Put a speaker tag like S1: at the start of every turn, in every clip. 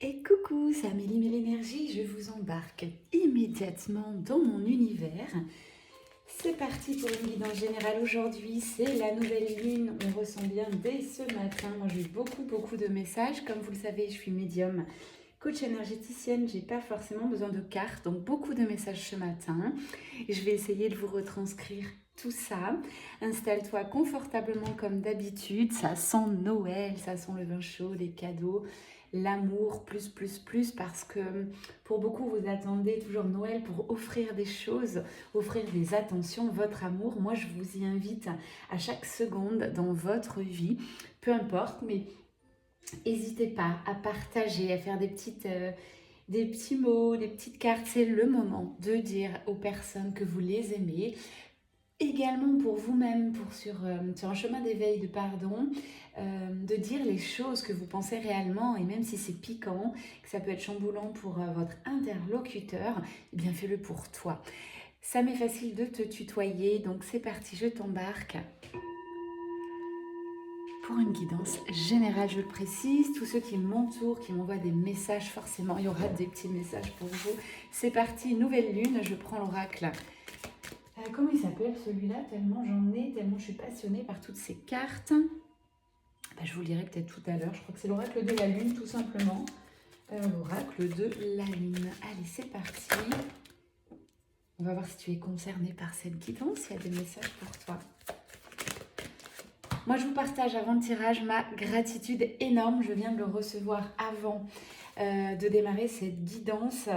S1: Et coucou, c'est Amélie Mélénergie, je vous embarque immédiatement dans mon univers. C'est parti pour une guidance générale aujourd'hui, c'est la nouvelle lune, on ressent bien dès ce matin. Moi j'ai eu beaucoup de messages, comme vous le savez je suis médium, coach énergéticienne, j'ai pas forcément besoin de cartes, donc beaucoup de messages ce matin. Je vais essayer de vous retranscrire tout ça. Installe-toi confortablement comme d'habitude, ça sent Noël, ça sent le vin chaud, les cadeaux, l'amour plus parce que pour beaucoup vous attendez toujours Noël pour offrir des choses, offrir des attentions, votre amour. Moi je vous y invite à chaque seconde dans votre vie, peu importe, mais n'hésitez pas à partager, à faire des petits mots, des petites cartes. C'est le moment de dire aux personnes que vous les aimez. Également pour vous-même, sur un chemin d'éveil, de pardon, de dire les choses que vous pensez réellement, et même si c'est piquant, que ça peut être chamboulant pour votre interlocuteur, eh bien fais-le pour toi. Ça m'est facile de te tutoyer, donc c'est parti, je t'embarque pour une guidance générale, je le précise. Tous ceux qui m'entourent, qui m'envoient des messages, forcément, il y aura des petits messages pour vous. C'est parti, nouvelle lune, je prends l'oracle. Comment il s'appelle celui-là? Tellement j'en ai, tellement je suis passionnée par toutes ces cartes. Je vous le dirai peut-être tout à l'heure. Je crois que c'est l'oracle de la lune, tout simplement. L'oracle de la lune. Allez, c'est parti. On va voir si tu es concerné par cette guidance, s'il y a des messages pour toi. Moi, je vous partage avant le tirage ma gratitude énorme. Je viens de le recevoir avant de démarrer cette guidance.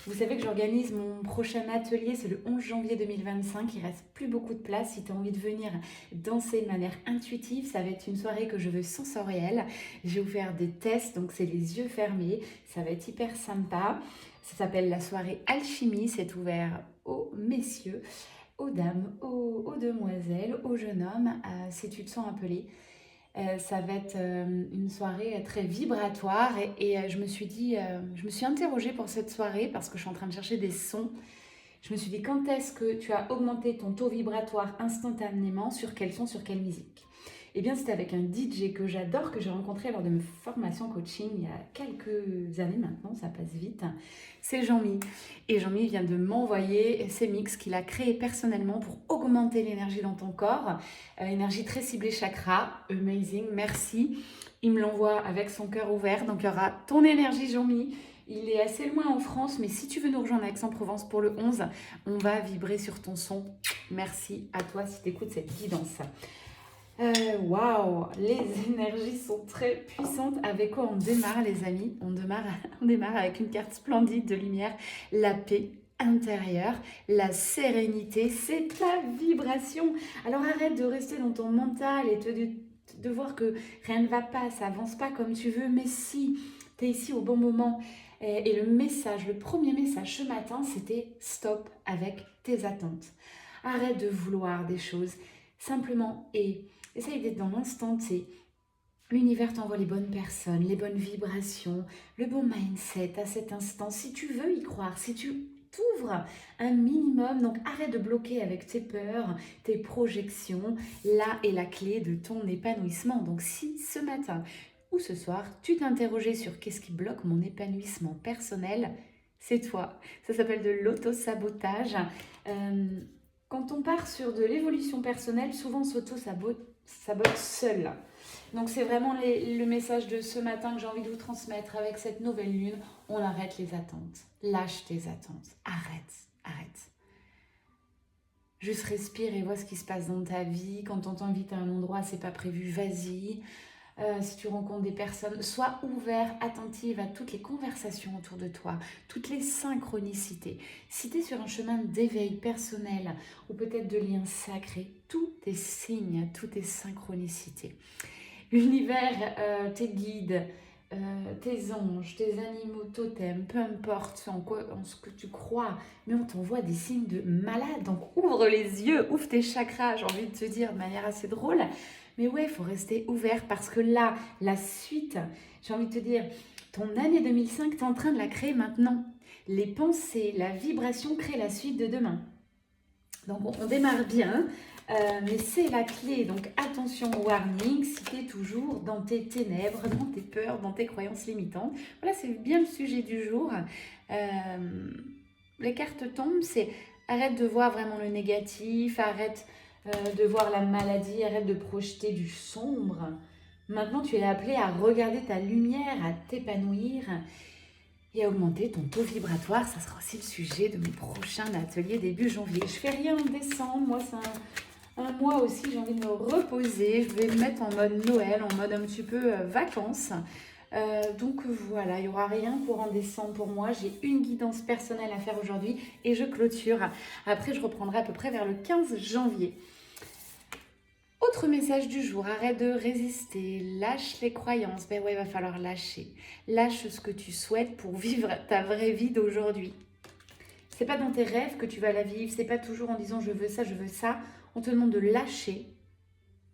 S1: Vous savez que j'organise mon prochain atelier, c'est le 11 janvier 2025. Il reste plus beaucoup de place. Si tu as envie de venir danser de manière intuitive, ça va être une soirée que je veux sensorielle. Je vais vous faire des tests, donc c'est les yeux fermés. Ça va être hyper sympa. Ça s'appelle la soirée Alchimie. C'est ouvert aux messieurs, aux dames, aux demoiselles, aux jeunes hommes, si tu te sens appelé. Ça va être une soirée très vibratoire et je me suis dit, je me suis interrogée pour cette soirée parce que je suis en train de chercher des sons. Je me suis dit, quand est-ce que tu as augmenté ton taux vibratoire instantanément, sur quel son, sur quelle musique? Eh bien, c'était avec un DJ que j'adore, que j'ai rencontré lors de mes formations coaching il y a quelques années maintenant, ça passe vite. C'est Jean-Mi. Et Jean-Mi vient de m'envoyer ses mix qu'il a créés personnellement pour augmenter l'énergie dans ton corps. Énergie très ciblée chakra. Amazing, merci. Il me l'envoie avec son cœur ouvert. Donc, il y aura ton énergie, Jean-Mi. Il est assez loin en France, mais si tu veux nous rejoindre à Aix-en-Provence pour le 11, on va vibrer sur ton son. Merci à toi si tu écoutes cette guidance. Waouh, les énergies sont très puissantes. Avec quoi on démarre, les amis? On démarre avec une carte splendide de lumière, la paix intérieure, la sérénité, c'est ta vibration. Alors arrête de rester dans ton mental et de voir que rien ne va pas, ça avance pas comme tu veux, mais si tu es ici au bon moment. Et le message, le premier message ce matin, c'était stop avec tes attentes. Arrête de vouloir des choses, simplement essaye d'être dans l'instant T. L'univers t'envoie les bonnes personnes, les bonnes vibrations, le bon mindset à cet instant. Si tu veux y croire, si tu t'ouvres un minimum, donc arrête de bloquer avec tes peurs, tes projections. Là est la clé de ton épanouissement. Donc si ce matin ou ce soir, tu t'interrogeais sur qu'est-ce qui bloque mon épanouissement personnel, c'est toi. Ça s'appelle de l'auto-sabotage. Quand on part sur de l'évolution personnelle, souvent on s'auto-sabote seul. Donc c'est vraiment le message de ce matin que j'ai envie de vous transmettre avec cette nouvelle lune. On arrête les attentes. Lâche tes attentes. Arrête. Juste respire et vois ce qui se passe dans ta vie. Quand on t'invite à un endroit, c'est pas prévu, vas-y. Si tu rencontres des personnes, sois ouvert, attentive à toutes les conversations autour de toi, toutes les synchronicités. Si tu es sur un chemin d'éveil personnel ou peut-être de liens sacrés, tout est signe, tout est synchronicité. L'univers, tes guides, tes anges, tes animaux totems, peu importe en ce que tu crois, mais on t'envoie des signes de malade. Donc ouvre les yeux, ouvre tes chakras, j'ai envie de te dire de manière assez drôle. Mais ouais, il faut rester ouvert parce que là, la suite, j'ai envie de te dire, ton année 2005, tu es en train de la créer maintenant. Les pensées, la vibration créent la suite de demain. Donc on démarre bien. Mais c'est la clé, donc attention, warning, si tu es toujours dans tes ténèbres, dans tes peurs, dans tes croyances limitantes. Voilà, c'est bien le sujet du jour. Les cartes tombent, c'est arrête de voir vraiment le négatif, arrête de voir la maladie, arrête de projeter du sombre. Maintenant, tu es appelé à regarder ta lumière, à t'épanouir et à augmenter ton taux vibratoire. Ça sera aussi le sujet de mon prochain atelier début janvier. Je fais rien en décembre, moi c'est un mois aussi, j'ai envie de me reposer. Je vais me mettre en mode Noël, en mode un petit peu vacances. Donc voilà, il n'y aura rien courant décembre pour moi. J'ai une guidance personnelle à faire aujourd'hui et je clôture. Après, je reprendrai à peu près vers le 15 janvier. Autre message du jour, arrête de résister, lâche les croyances. Ben ouais, il va falloir lâcher. Lâche ce que tu souhaites pour vivre ta vraie vie d'aujourd'hui. C'est pas dans tes rêves que tu vas la vivre, c'est pas toujours en disant je veux ça, je veux ça. On te demande de lâcher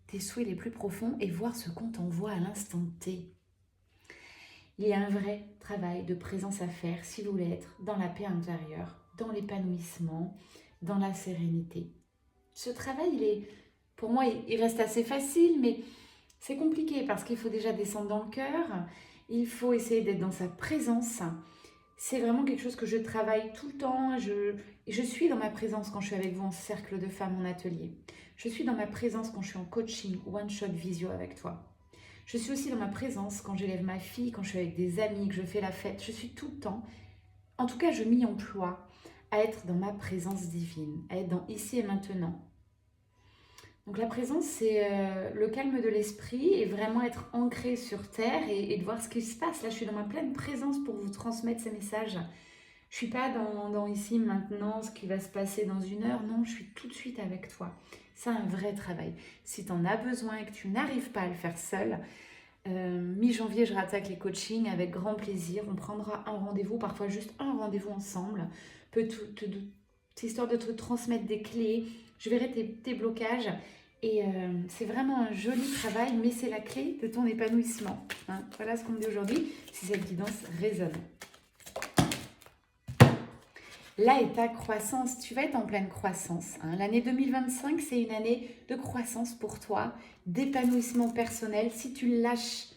S1: tes souhaits les plus profonds et voir ce qu'on t'envoie à l'instant T. Il y a un vrai travail de présence à faire si vous voulez être dans la paix intérieure, dans l'épanouissement, dans la sérénité. Ce travail, pour moi, il reste assez facile, mais c'est compliqué parce qu'il faut déjà descendre dans le cœur, il faut essayer d'être dans sa présence. C'est vraiment quelque chose que je travaille tout le temps. Je suis dans ma présence quand je suis avec vous en cercle de femmes en atelier. Je suis dans ma présence quand je suis en coaching, one-shot visio avec toi. Je suis aussi dans ma présence quand j'élève ma fille, quand je suis avec des amis, que je fais la fête. Je suis tout le temps. En tout cas, je m'y emploie à être dans ma présence divine, à être dans ici et maintenant. Donc la présence, c'est le calme de l'esprit et vraiment être ancré sur terre et de voir ce qui se passe. Là, je suis dans ma pleine présence pour vous transmettre ces messages. Je ne suis pas dans ici, maintenant, ce qui va se passer dans une heure. Non, je suis tout de suite avec toi. C'est un vrai travail. Si tu en as besoin et que tu n'arrives pas à le faire seul, mi-janvier, je rattaque les coachings avec grand plaisir. On prendra un rendez-vous, parfois juste un rendez-vous ensemble. C'est histoire de te transmettre des clés. Je verrai tes blocages. Et c'est vraiment un joli travail, mais c'est la clé de ton épanouissement. Hein. Voilà ce qu'on me dit aujourd'hui, si cette guidance résonne. Là est ta croissance, tu vas être en pleine croissance. Hein. L'année 2025, c'est une année de croissance pour toi, d'épanouissement personnel. Si tu lâches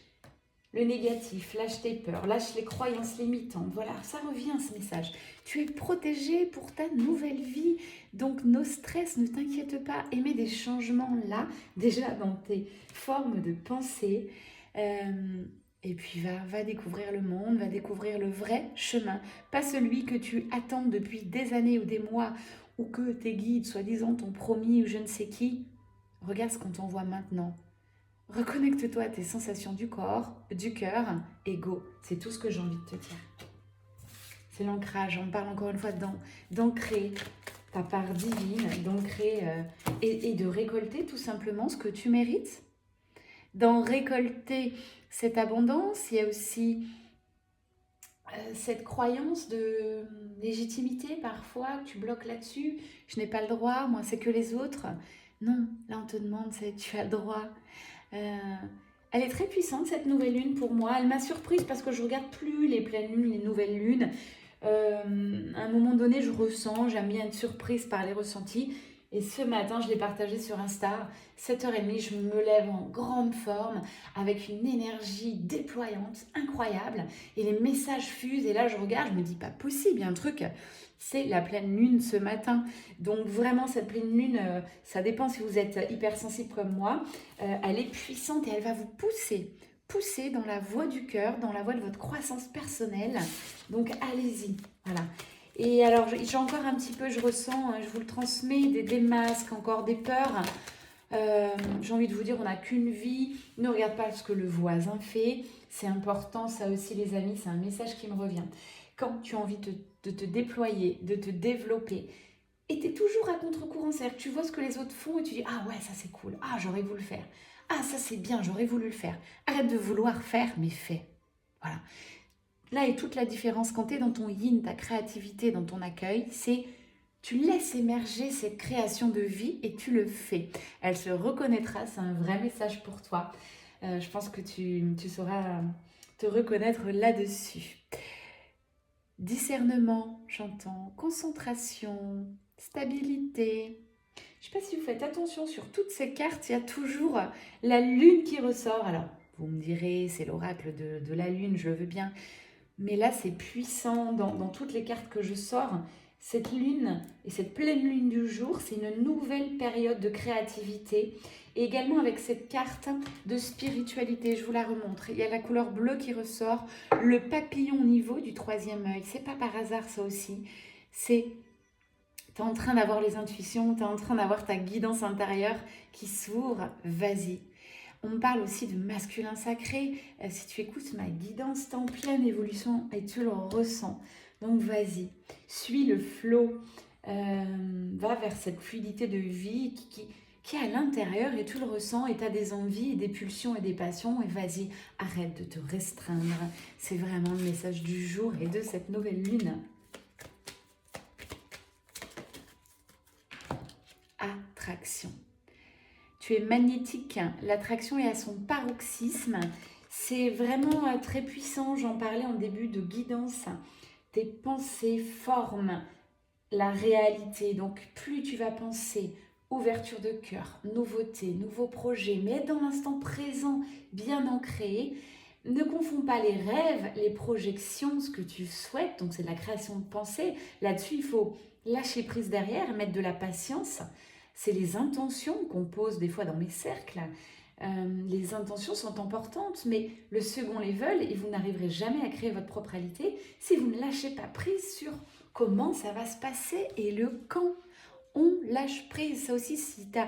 S1: le négatif, lâche tes peurs, lâche les croyances limitantes. Voilà, ça revient ce message. Tu es protégé pour ta nouvelle vie. Donc, no stress, ne t'inquiète pas. Émets des changements là, déjà dans tes formes de pensée. Et puis, va découvrir le monde, va découvrir le vrai chemin. Pas celui que tu attends depuis des années ou des mois, ou que tes guides, soi-disant, t'ont promis ou je ne sais qui. Regarde ce qu'on t'envoie maintenant. Reconnecte-toi à tes sensations du corps, du cœur, et go. C'est tout ce que j'ai envie de te dire. C'est l'ancrage. On parle encore une fois d'ancrer ta part divine, d'ancrer et de récolter tout simplement ce que tu mérites. D'en récolter cette abondance, il y a aussi cette croyance de légitimité parfois, que tu bloques là-dessus. Je n'ai pas le droit, moi c'est que les autres. Non, là on te demande, tu as le droit. Elle est très puissante cette nouvelle lune pour moi. Elle m'a surprise parce que je regarde plus les pleines lunes, les nouvelles lunes. À un moment donné, je ressens, j'aime bien être surprise par les ressentis. Et ce matin, je l'ai partagé sur Insta. 7h30, je me lève en grande forme avec une énergie déployante, incroyable. Et les messages fusent. Et là, je regarde, je me dis, pas possible, il y a un truc. C'est la pleine lune ce matin. Donc vraiment, cette pleine lune, ça dépend si vous êtes hypersensible comme moi. Elle est puissante et elle va vous pousser dans la voie du cœur, dans la voie de votre croissance personnelle. Donc allez-y, voilà. Et alors, j'ai encore un petit peu, je ressens, je vous le transmets, des masques, encore des peurs. J'ai envie de vous dire, on n'a qu'une vie. Ne regarde pas ce que le voisin fait. C'est important, ça aussi les amis, c'est un message qui me revient. Quand tu as envie de te déployer, de te développer, et tu es toujours à contre-courant, c'est-à-dire que tu vois ce que les autres font et tu dis « Ah ouais, ça c'est cool, ah j'aurais voulu le faire, ah ça c'est bien, j'aurais voulu le faire ». Arrête de vouloir faire, mais fais. Voilà. Là est toute la différence quand tu es dans ton yin, ta créativité, dans ton accueil, c'est tu laisses émerger cette création de vie et tu le fais. Elle se reconnaîtra, c'est un vrai message pour toi. Je pense que tu sauras te reconnaître là-dessus. Discernement, j'entends, concentration, stabilité. Je ne sais pas si vous faites attention, sur toutes ces cartes, il y a toujours la lune qui ressort. Alors, vous me direz, c'est l'oracle de la lune, je le veux bien. Mais là, c'est puissant. Dans toutes les cartes que je sors, cette lune et cette pleine lune du jour, c'est une nouvelle période de créativité. Et également avec cette carte de spiritualité, je vous la remontre. Il y a la couleur bleue qui ressort, le papillon au niveau du troisième œil. C'est pas par hasard ça aussi. C'est, tu es en train d'avoir les intuitions, tu es en train d'avoir ta guidance intérieure qui s'ouvre. Vas-y. On me parle aussi de masculin sacré. Si tu écoutes ma guidance, tu es en pleine évolution et tu le ressens. Donc vas-y, suis le flow. Va vers cette fluidité de vie qui est à l'intérieur et tu le ressens et tu as des envies, et des pulsions et des passions. Et vas-y, arrête de te restreindre. C'est vraiment le message du jour et de cette nouvelle lune. Attraction. Tu es magnétique, l'attraction est à son paroxysme, c'est vraiment très puissant, j'en parlais en début de guidance. Tes pensées forment la réalité, donc plus tu vas penser ouverture de cœur, nouveauté, nouveaux projets, mais dans l'instant présent, bien ancré. Ne confonds pas les rêves, les projections, ce que tu souhaites, donc c'est de la création de pensée. Là-dessus, il faut lâcher prise derrière, mettre de la patience. C'est les intentions qu'on pose des fois dans mes cercles. Les intentions sont importantes, mais le second level, et vous n'arriverez jamais à créer votre propre réalité si vous ne lâchez pas prise sur comment ça va se passer et le quand. On lâche prise. Ça aussi, si tu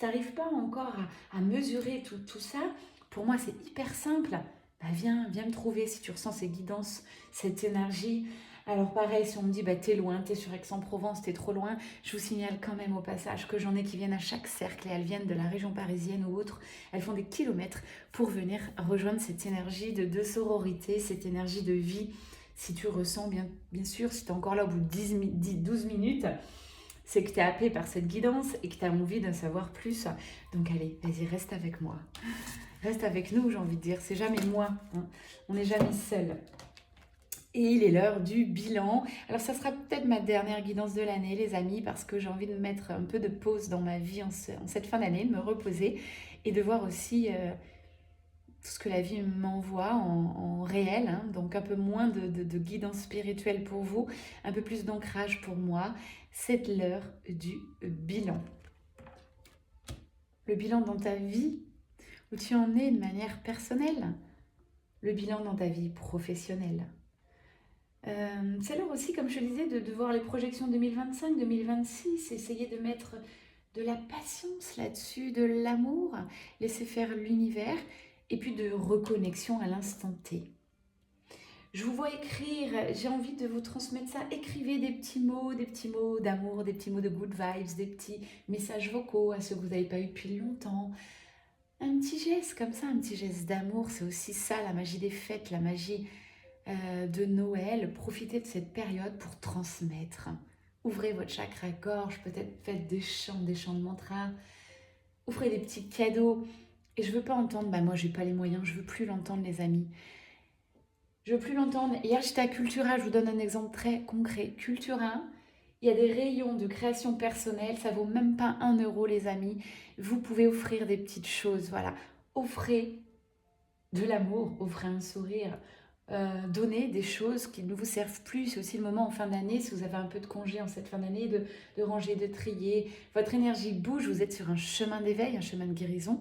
S1: n'arrives pas encore à mesurer tout ça, pour moi, c'est hyper simple. Bah, viens me trouver si tu ressens ces guidances, cette énergie. Alors pareil, si on me dit t'es loin, t'es sur Aix-en-Provence, t'es trop loin, je vous signale quand même au passage que j'en ai qui viennent à chaque cercle et elles viennent de la région parisienne ou autre. Elles font des kilomètres pour venir rejoindre cette énergie de sororité, cette énergie de vie. Si tu ressens, bien sûr, si tu es encore là au bout de 12 minutes, c'est que tu es happé par cette guidance et que tu as envie d'en savoir plus. Donc allez, vas-y, reste avec moi. Reste avec nous, j'ai envie de dire. C'est jamais moi, hein. On n'est jamais seul. Et il est l'heure du bilan. Alors ça sera peut-être ma dernière guidance de l'année, les amis, parce que j'ai envie de mettre un peu de pause dans ma vie en cette fin d'année, de me reposer et de voir aussi tout ce que la vie m'envoie en réel. Hein. Donc un peu moins de guidance spirituelle pour vous, un peu plus d'ancrage pour moi. C'est l'heure du bilan. Le bilan dans ta vie, où tu en es de manière personnelle. Le bilan dans ta vie professionnelle. C'est l'heure aussi, comme je le disais, de voir les projections 2025, 2026, essayer de mettre de la patience là-dessus, de l'amour, laisser faire l'univers, et puis de reconnexion à l'instant T. Je vous vois écrire, j'ai envie de vous transmettre ça. Écrivez des petits mots d'amour, des petits mots de good vibes, des petits messages vocaux à ceux que vous n'avez pas eu depuis longtemps. Un petit geste comme ça, un petit geste d'amour, c'est aussi ça, la magie des fêtes, la magie de Noël. Profitez de cette période pour transmettre. Ouvrez votre chakra-gorge, peut-être faites des chants de mantras. Ouvrez des petits cadeaux. Et je ne veux pas entendre, moi j'ai pas les moyens, je ne veux plus l'entendre les amis. Je ne veux plus l'entendre. Hier j'étais à Cultura, je vous donne un exemple très concret. Cultura, il y a des rayons de création personnelle, ça vaut même pas 1 euro les amis. Vous pouvez offrir des petites choses, voilà. Offrez de l'amour, offrez un sourire. Donnez des choses qui ne vous servent plus. C'est aussi le moment en fin d'année, si vous avez un peu de congé en cette fin d'année, de ranger, de trier. Votre énergie bouge, vous êtes sur un chemin d'éveil, un chemin de guérison.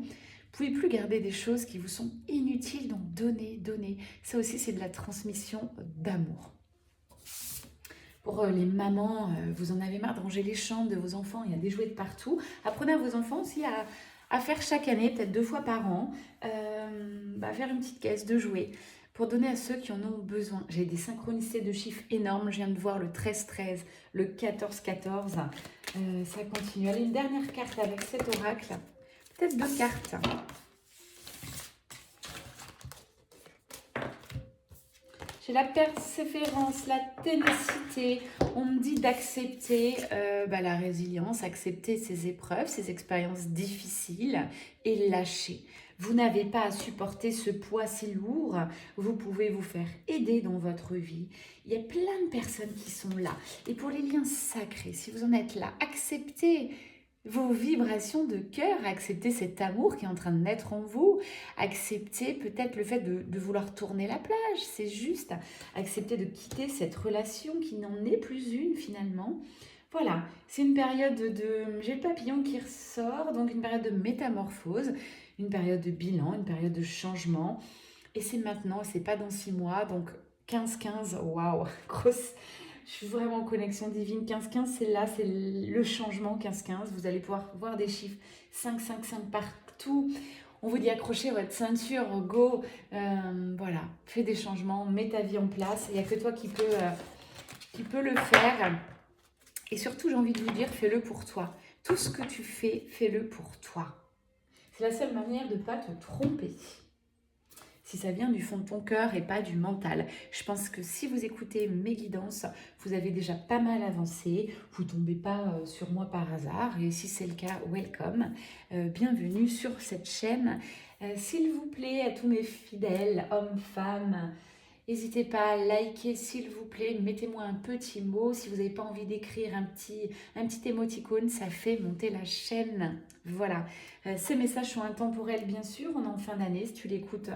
S1: Vous ne pouvez plus garder des choses qui vous sont inutiles, donc donnez. Ça aussi, c'est de la transmission d'amour. Pour les mamans, vous en avez marre de ranger les chambres de vos enfants, il y a des jouets de partout. Apprenez à vos enfants aussi à faire chaque année, peut-être 2 fois par an, faire une petite caisse de jouets pour donner à ceux qui en ont besoin. J'ai des synchronicités de chiffres énormes. Je viens de voir le 13-13, le 14-14. Ça continue. Allez, une dernière carte avec cet oracle. Peut-être 2 cartes. J'ai la persévérance, la ténacité. On me dit d'accepter la résilience, accepter ces épreuves, ces expériences difficiles et lâcher. Vous n'avez pas à supporter ce poids si lourd. Vous pouvez vous faire aider dans votre vie. Il y a plein de personnes qui sont là. Et pour les liens sacrés, si vous en êtes là, acceptez vos vibrations de cœur, accepter cet amour qui est en train de naître en vous, accepter peut-être le fait de vouloir tourner la plage, c'est juste, accepter de quitter cette relation qui n'en est plus une finalement. Voilà, c'est une période de... J'ai le papillon qui ressort, donc une période de métamorphose, une période de bilan, une période de changement. Et c'est maintenant, c'est pas dans 6 mois, donc 15-15, waouh, grosse... Je suis vraiment en connexion divine. 15-15, c'est là, c'est le changement 15-15. Vous allez pouvoir voir des chiffres 5-5-5 partout. On vous dit accrochez votre ceinture, go. Voilà, fais des changements, mets ta vie en place. Il n'y a que toi qui peut le faire. Et surtout, j'ai envie de vous dire, fais-le pour toi. Tout ce que tu fais, fais-le pour toi. C'est la seule manière de ne pas te tromper. Si ça vient du fond de ton cœur et pas du mental. Je pense que si vous écoutez mes guidances, vous avez déjà pas mal avancé. Vous ne tombez pas sur moi par hasard. Et si c'est le cas, welcome. Bienvenue sur cette chaîne. S'il vous plaît, à tous mes fidèles, hommes, femmes, n'hésitez pas à liker, s'il vous plaît. Mettez-moi un petit mot. Si vous n'avez pas envie d'écrire un petit émoticône, ça fait monter la chaîne. Voilà. Ces messages sont intemporels, bien sûr. On est en fin d'année. Si tu l'écoutes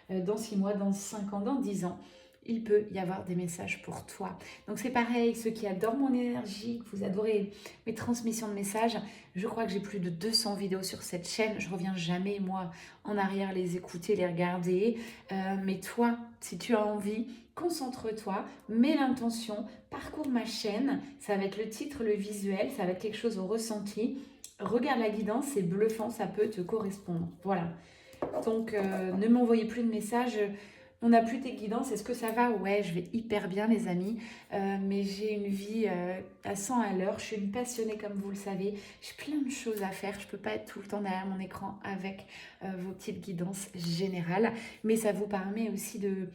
S1: dans 6 mois, dans 5 ans, dans 10 ans, il peut y avoir des messages pour toi. Donc c'est pareil, ceux qui adorent mon énergie, que vous adorez mes transmissions de messages, je crois que j'ai plus de 200 vidéos sur cette chaîne. Je reviens jamais, moi, en arrière, les écouter, les regarder. Mais toi, si tu as envie, concentre-toi, mets l'intention, parcours ma chaîne. Ça va être le titre, le visuel, ça va être quelque chose au ressenti. Regarde la guidance, c'est bluffant, ça peut te correspondre. Voilà. Donc, ne m'envoyez plus de messages. On n'a plus tes guidances. Est-ce que ça va? Ouais, je vais hyper bien, les amis. Mais j'ai une vie à 100 à l'heure. Je suis une passionnée, comme vous le savez. J'ai plein de choses à faire. Je ne peux pas être tout le temps derrière mon écran avec vos petites guidances générales. Mais ça vous permet aussi de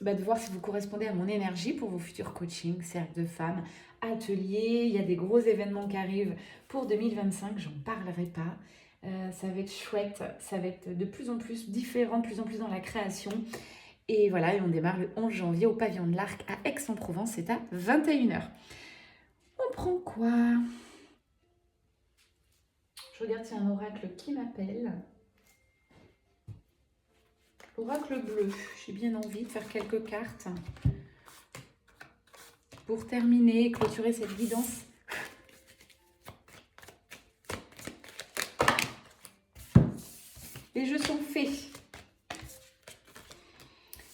S1: voir si vous correspondez à mon énergie pour vos futurs coachings, cercle de femmes, ateliers. Il y a des gros événements qui arrivent pour 2025. J'en parlerai pas. Ça va être chouette, ça va être de plus en plus différent, de plus en plus dans la création. Et voilà, et on démarre le 11 janvier au pavillon de l'Arc à Aix-en-Provence, c'est à 21h. On prend quoi? Je regarde s'il y a un oracle qui m'appelle. Oracle bleu, j'ai bien envie de faire quelques cartes pour terminer, clôturer cette guidance. Les jeux sont faits.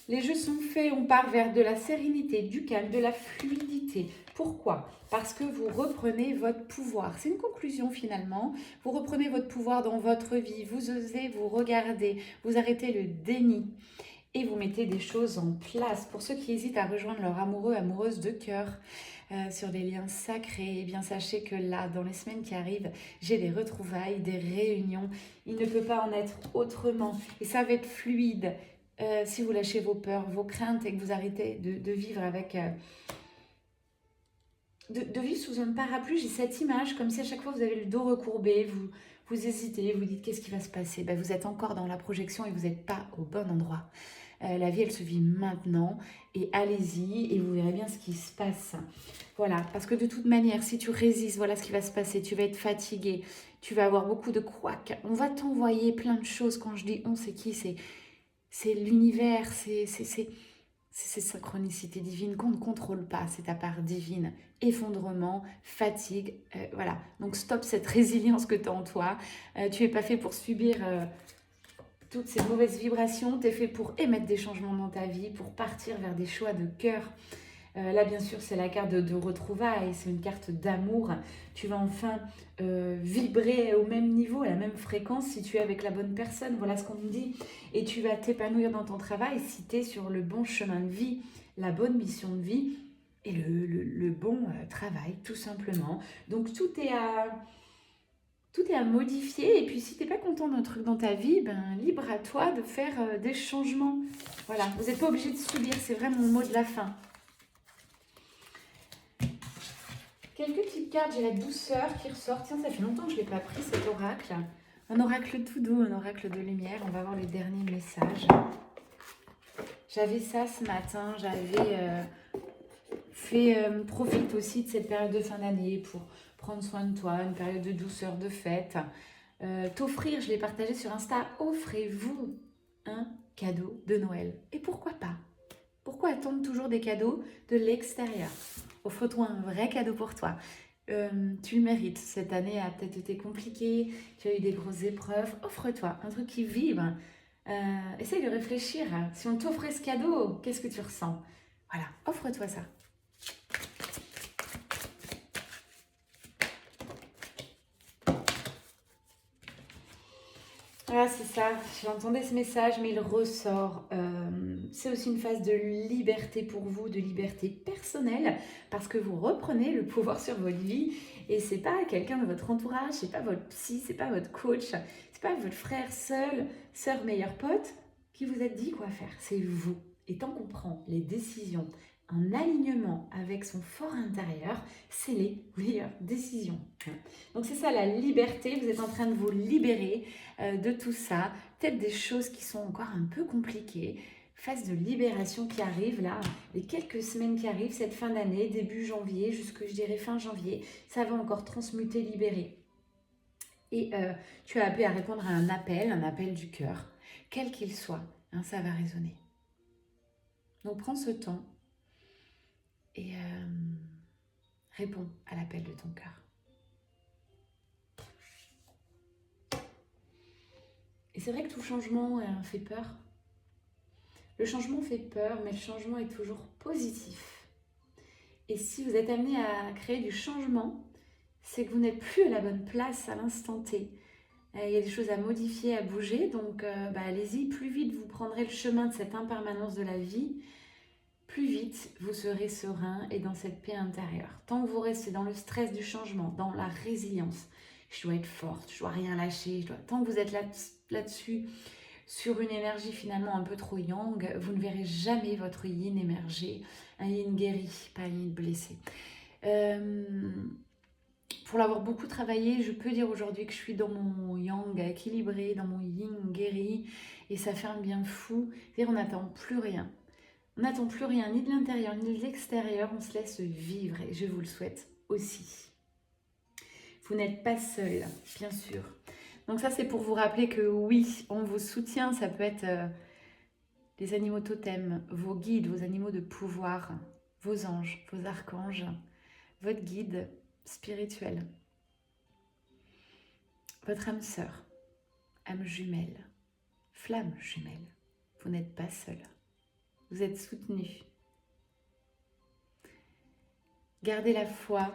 S1: Les jeux sont faits, on part vers de la sérénité, du calme, de la fluidité. Pourquoi? Parce que vous reprenez votre pouvoir. C'est une conclusion finalement. Vous reprenez votre pouvoir dans votre vie. Vous osez vous regarder. Vous arrêtez le déni. Et vous mettez des choses en place. Pour ceux qui hésitent à rejoindre leur amoureux, amoureuse de cœur, sur les liens sacrés, eh bien sachez que là, dans les semaines qui arrivent, j'ai des retrouvailles, des réunions. Il ne peut pas en être autrement. Et ça va être fluide. Si vous lâchez vos peurs, vos craintes et que vous arrêtez de vivre avec... de vivre sous un parapluie, j'ai cette image comme si à chaque fois vous avez le dos recourbé, vous hésitez, vous dites qu'est-ce qui va se passer? Vous êtes encore dans la projection et vous n'êtes pas au bon endroit. La vie, elle se vit maintenant et allez-y et vous verrez bien ce qui se passe. Voilà, parce que de toute manière, si tu résistes, voilà ce qui va se passer. Tu vas être fatigué, tu vas avoir beaucoup de couacs. On va t'envoyer plein de choses. Quand je dis on, c'est qui? C'est l'univers, c'est ces synchronicités divines qu'on ne contrôle pas. C'est ta part divine. Effondrement, fatigue, voilà. Donc stop cette résilience que tu as en toi. Tu n'es pas fait pour subir... toutes ces mauvaises vibrations, tu es fait pour émettre des changements dans ta vie, pour partir vers des choix de cœur. Là, bien sûr, c'est la carte de retrouvailles, c'est une carte d'amour. Tu vas enfin vibrer au même niveau, à la même fréquence si tu es avec la bonne personne. Voilà ce qu'on me dit. Et tu vas t'épanouir dans ton travail si tu es sur le bon chemin de vie, la bonne mission de vie et le bon travail, tout simplement. Donc, tout est à modifier. Et puis, si tu n'es pas content d'un truc dans ta vie, libre à toi de faire des changements. Voilà, vous n'êtes pas obligé de subir. C'est vraiment mon mot de la fin. Quelques petites cartes. J'ai la douceur qui ressort. Tiens, ça fait longtemps que je ne l'ai pas pris, cet oracle. Un oracle tout doux, un oracle de lumière. On va voir le dernier message. J'avais ça ce matin. J'avais... profite aussi de cette période de fin d'année pour prendre soin de toi, une période de douceur, de fête. T'offrir, je l'ai partagé sur Insta, offrez-vous un cadeau de Noël. Et pourquoi pas? Pourquoi attendre toujours des cadeaux de l'extérieur? Offre-toi un vrai cadeau pour toi. Tu le mérites. Cette année a peut-être été compliquée, tu as eu des grosses épreuves. Offre-toi un truc qui vibre. Essaye de réfléchir. Si on t'offrait ce cadeau, qu'est-ce que tu ressens? Voilà, offre-toi ça. Ah, c'est ça, j'entendais ce message, mais il ressort. C'est aussi une phase de liberté pour vous, de liberté personnelle, parce que vous reprenez le pouvoir sur votre vie. Et c'est pas quelqu'un de votre entourage, c'est pas votre psy, c'est pas votre coach, c'est pas votre frère, sœur, meilleur pote qui vous a dit quoi faire. C'est vous. Et tant qu'on prend les décisions en alignement avec son fort intérieur, c'est les meilleures décisions. Donc c'est ça la liberté, vous êtes en train de vous libérer de tout ça, peut-être des choses qui sont encore un peu compliquées, phase de libération qui arrive là, les quelques semaines qui arrivent, cette fin d'année, début janvier, jusque je dirais fin janvier, ça va encore transmuter, libérer. Et tu as appelé à répondre à un appel du cœur, quel qu'il soit, hein, ça va résonner. Donc prends ce temps et réponds à l'appel de ton cœur. Et c'est vrai que tout changement fait peur. Le changement fait peur, mais le changement est toujours positif. Et si vous êtes amené à créer du changement, c'est que vous n'êtes plus à la bonne place à l'instant T. Il y a des choses à modifier, à bouger, donc allez-y, plus vite vous prendrez le chemin de cette impermanence de la vie, plus vite vous serez serein et dans cette paix intérieure. Tant que vous restez dans le stress du changement, dans la résilience, je dois être forte, je dois rien lâcher, tant que vous êtes là-dessus, sur une énergie finalement un peu trop yang, vous ne verrez jamais votre yin émerger, un yin guéri, pas un yin blessé. Pour l'avoir beaucoup travaillé, je peux dire aujourd'hui que je suis dans mon yang équilibré, dans mon yin guéri, et ça fait un bien fou. C'est-à-dire on n'attend plus rien. On n'attend plus rien, ni de l'intérieur, ni de l'extérieur, on se laisse vivre, et je vous le souhaite aussi. Vous n'êtes pas seul, bien sûr. Donc ça, c'est pour vous rappeler que oui, on vous soutient. Ça peut être les animaux totems, vos guides, vos animaux de pouvoir, vos anges, vos archanges, votre guide spirituel, votre âme sœur, âme jumelle, flamme jumelle. Vous n'êtes pas seul. Vous êtes soutenu. Gardez la foi.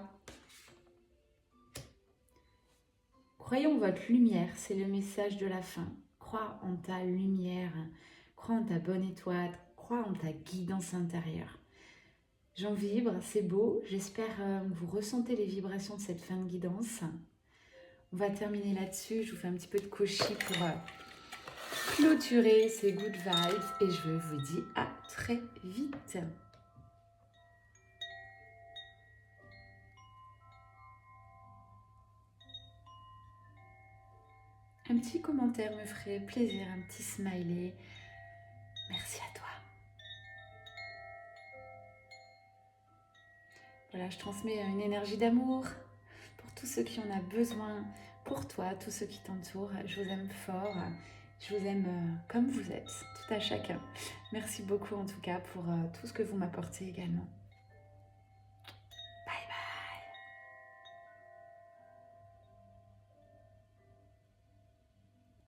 S1: Croyons votre lumière, c'est le message de la fin. Crois en ta lumière, crois en ta bonne étoile, crois en ta guidance intérieure. J'en vibre, c'est beau. J'espère que vous ressentez les vibrations de cette fin de guidance. On va terminer là-dessus. Je vous fais un petit peu de koshi pour clôturer ces good vibes. Et je vous dis à très vite. Un petit commentaire me ferait plaisir, un petit smiley. Merci à toi. Voilà, je transmets une énergie d'amour pour tous ceux qui en ont besoin, pour toi, tous ceux qui t'entourent. Je vous aime fort, je vous aime comme vous êtes, tout à chacun. Merci beaucoup en tout cas pour tout ce que vous m'apportez également.